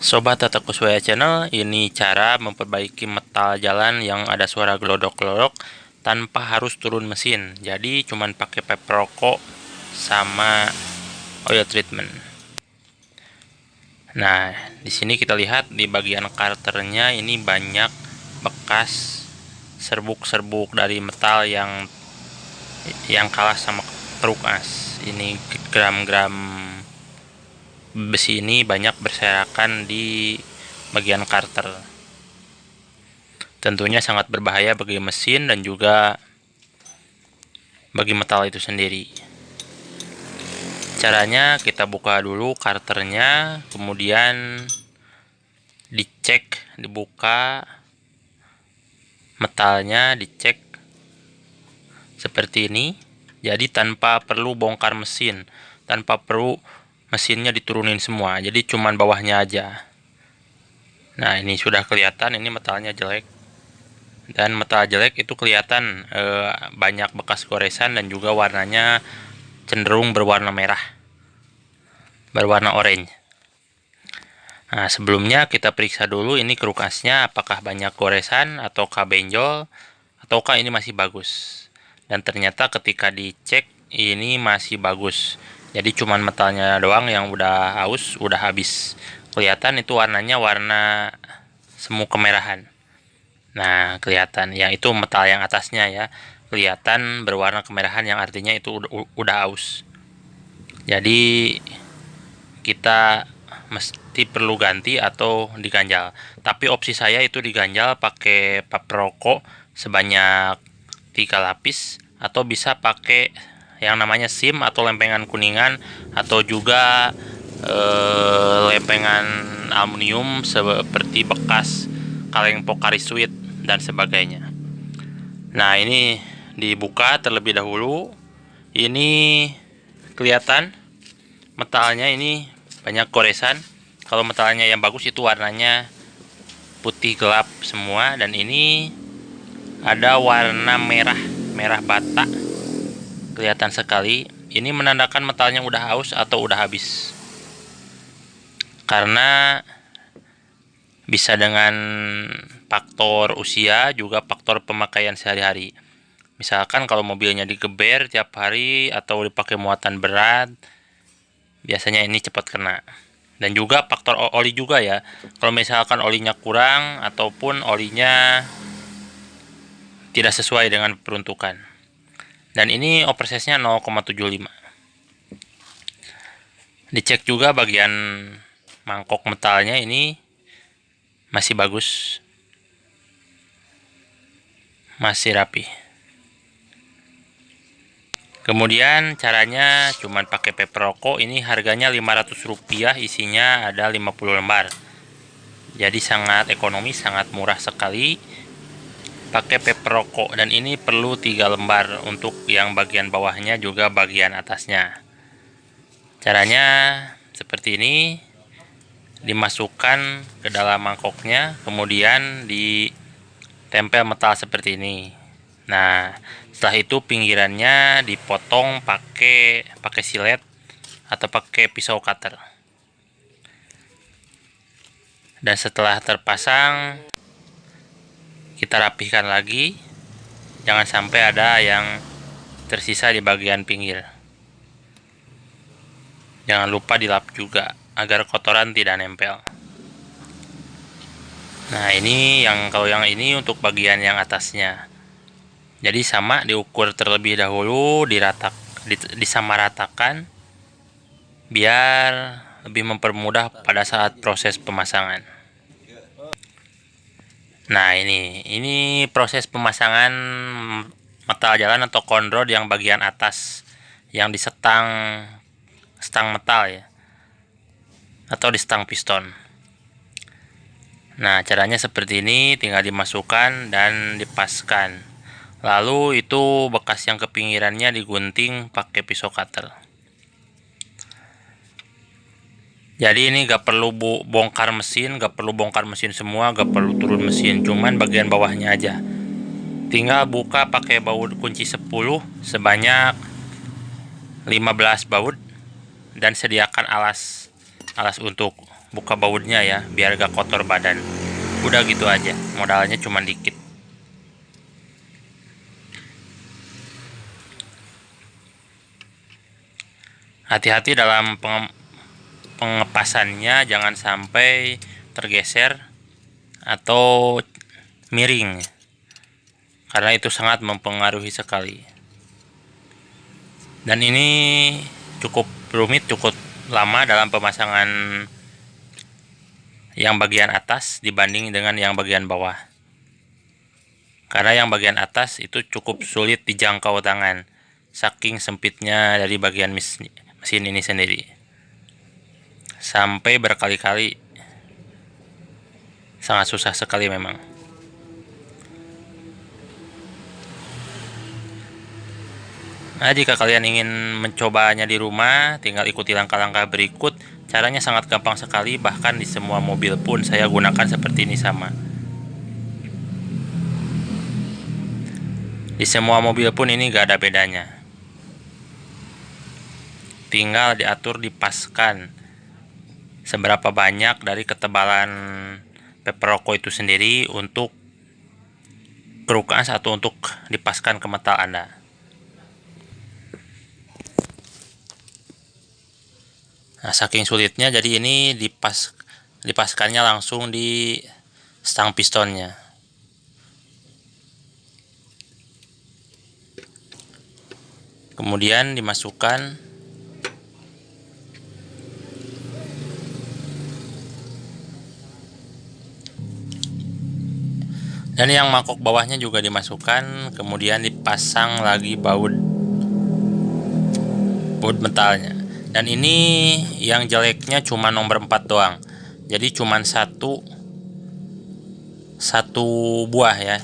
Sobat Tataku Suaya Channel, ini cara memperbaiki metal jalan yang ada suara gelodok-gelodok tanpa harus turun mesin. Jadi cuman pakai paper rokok sama oil treatment. Nah, di sini kita lihat di bagian karternya ini banyak bekas serbuk-serbuk dari metal yang kalah sama keruk as. Ini gram-gram besi ini banyak berserakan di bagian karter. Tentunya sangat berbahaya bagi mesin dan juga bagi metal itu sendiri. Caranya kita buka dulu karternya, kemudian dicek, dibuka metalnya, dicek seperti ini. Jadi tanpa perlu bongkar mesin, tanpa perlu mesinnya diturunin semua, jadi cuman bawahnya aja. Nah, ini sudah kelihatan ini metalnya jelek, dan metal jelek itu kelihatan banyak bekas goresan dan juga warnanya cenderung berwarna merah, berwarna orange. Nah, sebelumnya kita periksa dulu ini keruk asnya apakah banyak goresan ataukah benjol ataukah ini masih bagus. Dan ternyata ketika dicek ini masih bagus. Jadi cuman metalnya doang yang udah aus, udah habis. Kelihatan itu warnanya warna semu kemerahan. Nah, kelihatan ya itu metal yang atasnya ya. Kelihatan berwarna kemerahan yang artinya itu udah aus. Jadi kita mesti perlu ganti atau diganjal. Tapi opsi saya itu diganjal pakai paper rokok sebanyak 3 lapis atau bisa pakai yang namanya SIM atau lempengan kuningan atau juga lempengan aluminium seperti bekas kaleng Pocari Sweat dan sebagainya. Nah, ini dibuka terlebih dahulu. Ini kelihatan metalnya ini banyak goresan. Kalau metalnya yang bagus itu warnanya putih gelap semua, dan ini ada warna merah bata, kelihatan sekali. Ini menandakan metalnya udah haus atau udah habis, karena bisa dengan faktor usia, juga faktor pemakaian sehari-hari. Misalkan kalau mobilnya digeber tiap hari atau dipakai muatan berat, biasanya ini cepat kena. Dan juga faktor oli juga ya. Kalau misalkan olinya kurang ataupun olinya tidak sesuai dengan peruntukan. Dan ini oversize-nya 0,75. Dicek juga bagian mangkok metalnya ini masih bagus, masih rapi. Kemudian caranya cuman pakai paper rokok. Ini harganya Rp500, isinya ada 50 lembar. Jadi sangat ekonomis, sangat murah sekali. Pakai paper rokok, dan ini perlu 3 lembar untuk yang bagian bawahnya juga bagian atasnya. Caranya seperti ini. Dimasukkan ke dalam mangkoknya, kemudian ditempel metal seperti ini. Nah, setelah itu pinggirannya dipotong pakai silet atau pakai pisau cutter. Dan setelah terpasang, kita rapihkan lagi. Jangan sampai ada yang tersisa di bagian pinggir. Jangan lupa dilap juga agar kotoran tidak nempel. Nah, ini kalau yang ini untuk bagian yang atasnya. Jadi sama, diukur terlebih dahulu, disamaratakan biar lebih mempermudah pada saat proses pemasangan. Nah, ini proses pemasangan metal jalan atau conrod yang bagian atas yang di stang metal ya, atau di stang piston. Nah, caranya seperti ini, tinggal dimasukkan dan dipaskan. Lalu itu bekas yang ke pinggirannya digunting pakai pisau cutter. Jadi ini gak perlu bongkar mesin, gak perlu bongkar mesin semua, gak perlu turun mesin, cuman bagian bawahnya aja. Tinggal buka pakai baut kunci 10 sebanyak 15 baut, dan sediakan alas untuk buka bautnya ya, biar gak kotor badan. Udah gitu aja, modalnya cuma dikit. Hati-hati dalam pengepasannya, jangan sampai tergeser atau miring, karena itu sangat mempengaruhi sekali. Dan ini cukup rumit, cukup lama dalam pemasangan yang bagian atas dibanding dengan yang bagian bawah, karena yang bagian atas itu cukup sulit dijangkau tangan saking sempitnya dari bagian mesin ini sendiri. Sampai berkali-kali, sangat susah sekali memang. Nah, jika kalian ingin mencobanya di rumah, tinggal ikuti langkah-langkah berikut. Caranya sangat gampang sekali, bahkan di semua mobil pun saya gunakan seperti ini sama. Di semua mobil pun ini gak ada bedanya. Tinggal diatur, dipaskan seberapa banyak dari ketebalan peperoko itu sendiri untuk kerukaan satu untuk dipaskan ke metal Anda. Nah, saking sulitnya, jadi ini dipaskannya langsung di stang pistonnya. Kemudian dimasukkan dan yang mangkok bawahnya juga dimasukkan, kemudian dipasang lagi baut metalnya. Dan ini yang jeleknya cuma nomor 4 doang, jadi cuma satu buah ya,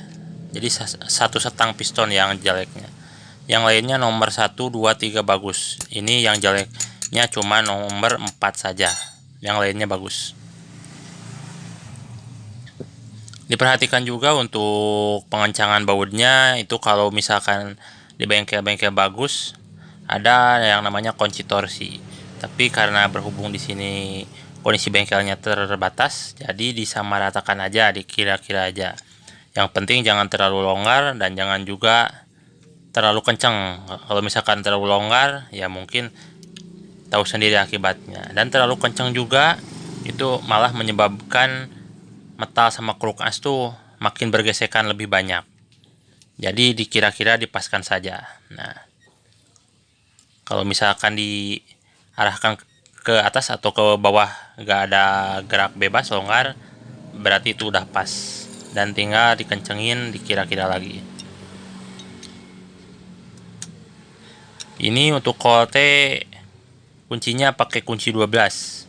jadi satu setang piston yang jeleknya. Yang lainnya nomor 1, 2, 3 bagus. Ini yang jeleknya cuma nomor 4 saja, yang lainnya bagus. Diperhatikan juga untuk pengencangan bautnya, itu kalau misalkan di bengkel-bengkel bagus ada yang namanya kunci torsi. Tapi karena berhubung di sini kondisi bengkelnya terbatas, jadi disamaratakan aja, dikira-kira aja. Yang penting jangan terlalu longgar dan jangan juga terlalu kencang. Kalau misalkan terlalu longgar, ya mungkin tahu sendiri akibatnya. Dan terlalu kencang juga itu malah menyebabkan metal sama kruk as tuh makin bergesekan lebih banyak. Jadi dikira-kira dipaskan saja. Nah, kalau misalkan diarahkan ke atas atau ke bawah gak ada gerak bebas longgar, berarti itu udah pas, dan tinggal dikencengin dikira-kira lagi. Ini untuk kolte kuncinya pakai kunci 12,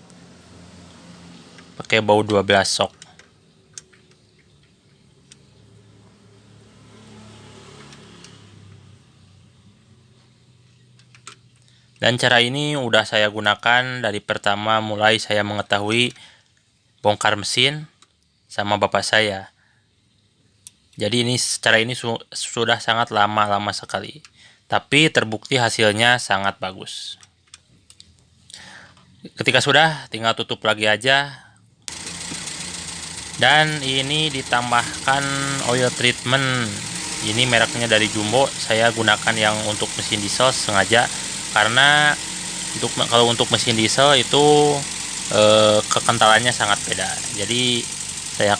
pakai baut 12 sok. Dan cara ini udah saya gunakan dari pertama mulai saya mengetahui bongkar mesin sama bapak saya. Jadi ini cara ini sudah sangat lama sekali, tapi terbukti hasilnya sangat bagus. Ketika sudah, tinggal tutup lagi aja. Dan ini ditambahkan oil treatment. Ini mereknya dari Jumbo. Saya gunakan yang untuk mesin diesel sengaja, karena kalau untuk mesin diesel itu kekentalannya sangat beda. Jadi saya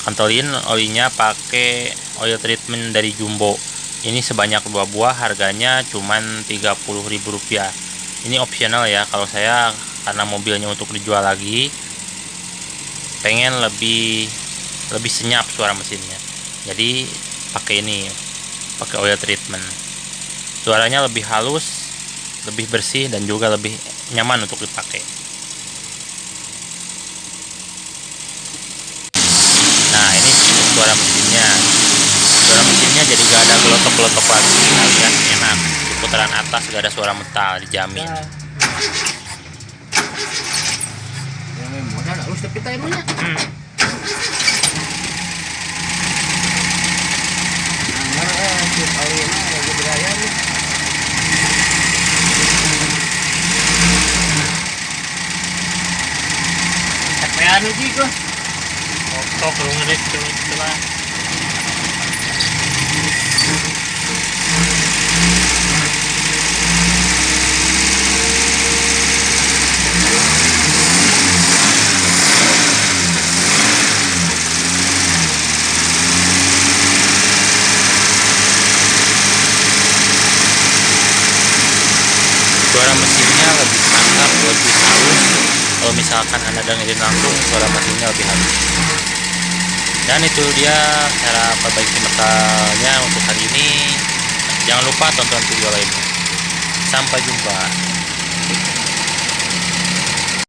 kentalin olinya pakai oil treatment dari Jumbo. Ini sebanyak 2 buah, harganya cuman Rp30.000. Ini opsional ya, kalau saya karena mobilnya untuk dijual lagi, pengen lebih senyap suara mesinnya, jadi pakai ini, pakai oil treatment. Suaranya lebih halus, lebih bersih, dan juga lebih nyaman untuk dipakai. Nah, ini suara mesinnya. Suara mesinnya jadi gak ada gelotok-gelotok lagi, alias enak. Di putaran atas gak ada suara metal, dijamin. Modal halus tapi tayarnya. anu juga Tok lu ngedit coba. Suara mesinnya lebih mantap, lebih halus. Kalau misalkan Anda dengerin langsung, suara mesinnya lebih halus. Dan itu dia cara perbaiki metalnya untuk hari ini. Jangan lupa tonton video lainnya. Sampai jumpa.